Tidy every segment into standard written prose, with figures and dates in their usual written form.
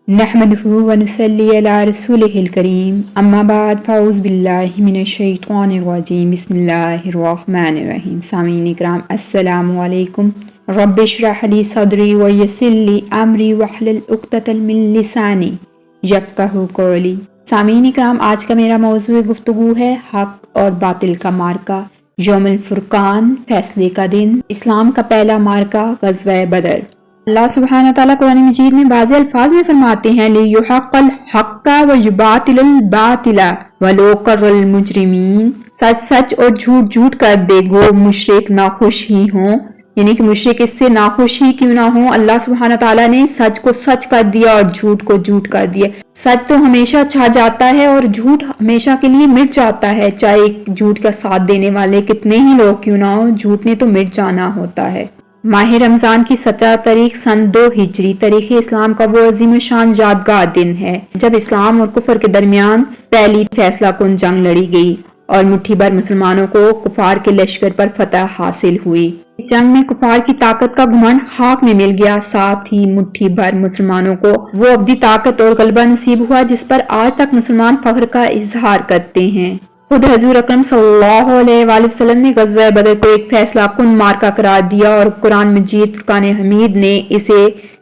नहमदुहु व नुसल्ली अला रसूलिहिल करीम अम्मा बाद फ़ाउज़ बिल्लाहि मिनश शैतानिर रजीम बिस्मिल्लाहिर रहमानिर रहीम। सामीन इकराम अस्सलामु अलैकुम। रब्बि इश्रह ली सदरी व यस्सिर ली अमरी वहलुल उक़दतम मिन लिसानी यफ़क़हू क़ौली। सामीन इकराम, आज का मेरा मौज़ूए गुफ्तगू है हक और बातिल का मार्का, यौमुल फुरक़ान, फैसले का दिन। इस्लाम का पहला मार्का ग़ज़वा बदर। अल्लाह सुब्हानहू व तआला कुरान मजीद में बाज़ अल्फाज में फरमाते हैं लियुहक़्क़ल हक़्क़ व युबातिलुल बातिला वलो करल मुजरिमीन। सच सच और झूठ झूठ कर दे गो मुशरिक नाखुश ही हों, यानी कि मुशरिक इससे नाखुश ही क्यों ना हो। अल्लाह सुब्हानहू व तआला ने सच को सच कर दिया और झूठ को झूठ कर दिया। सच तो हमेशा छा जाता है और झूठ हमेशा के लिए मिट जाता है। चाहे झूठ का साथ देने वाले कितने ही लोग क्यों ना हो, झूठ ने तो मिट जाना होता है। माह रमजान की 17 तारीख सन 2 हिजरी तारीख इस्लाम का वो अजीम शान यादगार दिन है जब इस्लाम और कुफर के दरमियान पहली फैसला कुन जंग लड़ी गई और मुट्ठी भर मुसलमानों को कुफार के लश्कर पर फतह हासिल हुई। इस जंग में कुफार की ताकत का घमंड खाक में मिल गया, साथ ही मुट्ठी भर मुसलमानों को वो अब्दी ताकत और गलबा नसीब हुआ जिस पर आज तक मुसलमान फख्र का इजहार करते हैं। खुद हजूर अकरम सल्लल्लाहु अलैहि वसल्लम ने ग़ज़वा बदर को एक फैसला कुन मार्का करार दिया और कुरान मजीद फुरक़ान हमीद ने इसे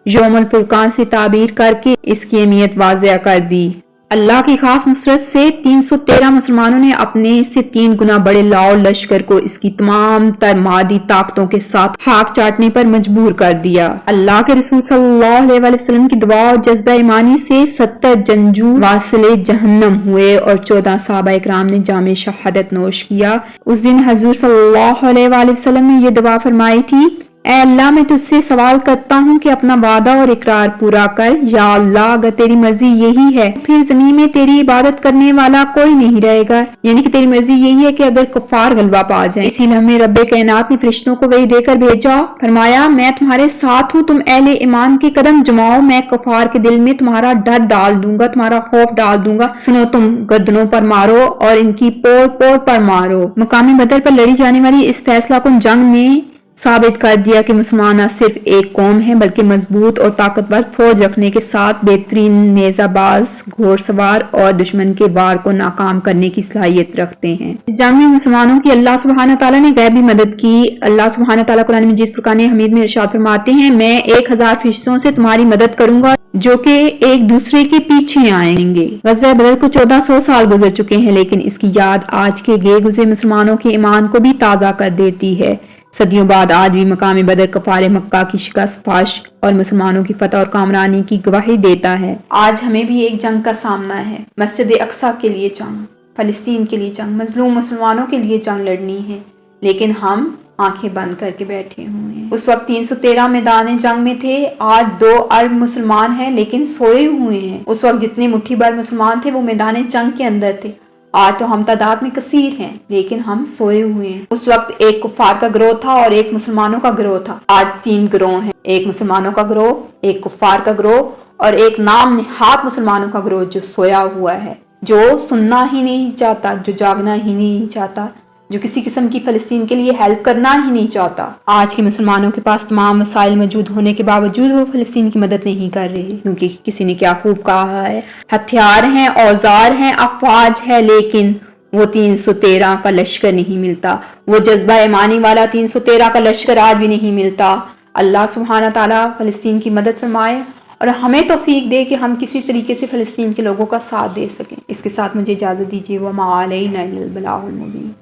यौमुल फुरक़ान से ताबीर करके इसकी अहमियत वाज़ेह कर दी। अल्लाह की खास नुसरत से 313 मुसलमानों ने अपने से 3 गुना बड़े लाओ लश्कर को इसकी तमाम तर मादी ताकतों के साथ खाक चाटने पर मजबूर कर दिया। अल्लाह के रसूल सल्लल्लाहु अलैहि वसल्लम की दुआ और जज्बा ईमानी से 70 जंगजू वासिले जहन्नम हुए और 14 सहाबा इकराम ने जामे शहादत नोश किया। उस दिन हजूर सल्लल्लाहु अलैहि वसल्लम ने ये दुआ फरमाई थी, ऐ अल्लाह, मैं तुझसे सवाल करता हूँ कि अपना वादा और इकरार पूरा कर। या अल्लाह, अगर तेरी मर्जी यही है फिर जमीन में तेरी इबादत करने वाला कोई नहीं रहेगा, यानी कि तेरी मर्जी यही है कि अगर कुफार गलबा पा जाए। इसीलिए हमें रब्बे कायनात ने फरिश्तों को वही देकर भेजा। फरमाया, मैं तुम्हारे साथ हूँ, तुम अहले ईमान के कदम जमाओ, मैं कुफार के दिल में तुम्हारा डर डाल दूंगा, तुम्हारा खौफ डाल दूंगा। सुनो, तुम गर्दनों पर मारो और इनकी पोर पोर पर मारो। मुकामी बदर पर लड़ी जाने वाली इस फैसला कुन जंग में साबित कर दिया कि मुसलमान न सिर्फ एक कौम है बल्कि मजबूत और ताकतवर फौज रखने के साथ बेहतरीन नेजाबाज, घोड़सवार और दुश्मन के वार को नाकाम करने की सलाहियत रखते हैं। इस जंग में मुसलमानों की अल्लाह सुब्हानहू तआला ने गैबी मदद की। अल्लाह सुब्हानहू तआला कुरान मजीद फुरक़ान हमीद में इरशाद फरमाते हैं, मैं 1000 फरिश्तों से तुम्हारी मदद करूंगा जो कि एक दूसरे के पीछे आएंगे। ग़ज़वा बदर को 1400 साल गुजर चुके हैं, लेकिन इसकी याद आज के गे गुजरे मुसलमानों के ईमान को भी ताज़ा कर देती है। सदियों बाद आज भी मकाम बदर कफार मक्का की शिकस्त फाश और मुसलमानों की फतह और कामरानी की गवाही देता है। आज हमें भी एक जंग का सामना है, मस्जिद अक्सा के लिए जंग, फलस्तीन के लिए जंग, मजलूम मुसलमानों के लिए जंग लड़नी है, लेकिन हम आंखें बंद करके बैठे हुए हैं। उस वक्त 313 मैदान जंग में थे, आज 2 अरब मुसलमान हैं लेकिन सोए हुए हैं। उस वक्त जितने मुट्ठी भर मुसलमान थे वो मैदान जंग के अंदर थे। आज तो हम तादाद में कसीर हैं लेकिन हम सोए हुए हैं। उस वक्त एक कुफार का गिरोह था और एक मुसलमानों का गिरोह था। आज 3 गिरोह हैं, एक मुसलमानों का गिरोह, एक कुफार का गिरोह और एक नाम निहात मुसलमानों का गिरोह जो सोया हुआ है, जो सुनना ही नहीं चाहता, जो जागना ही नहीं चाहता, जो किसी किस्म की फलस्तीन के लिए हेल्प करना ही नहीं चाहता। आज के मुसलमानों के पास तमाम वसाइल मौजूद होने के बावजूद वो फलस्तीन की मदद नहीं कर रहे, क्योंकि किसी ने क्या खूब कहा है, हथियार हैं, औजार हैं, अफवाज है, लेकिन वो 313 का लश्कर नहीं मिलता। वो जज्बा ईमानी वाला 313 का लश्कर आज भी नहीं मिलता। अल्लाह सुब्हानहू तआला फलस्तीन की मदद फरमाए और हमें तौफीक दे कि हम किसी तरीके से फलस्तीन के लोगों का साथ दे सकें। इसके साथ मुझे इजाज़त दीजिए। वमा अलैना इल्लल बलागुल मुबीन।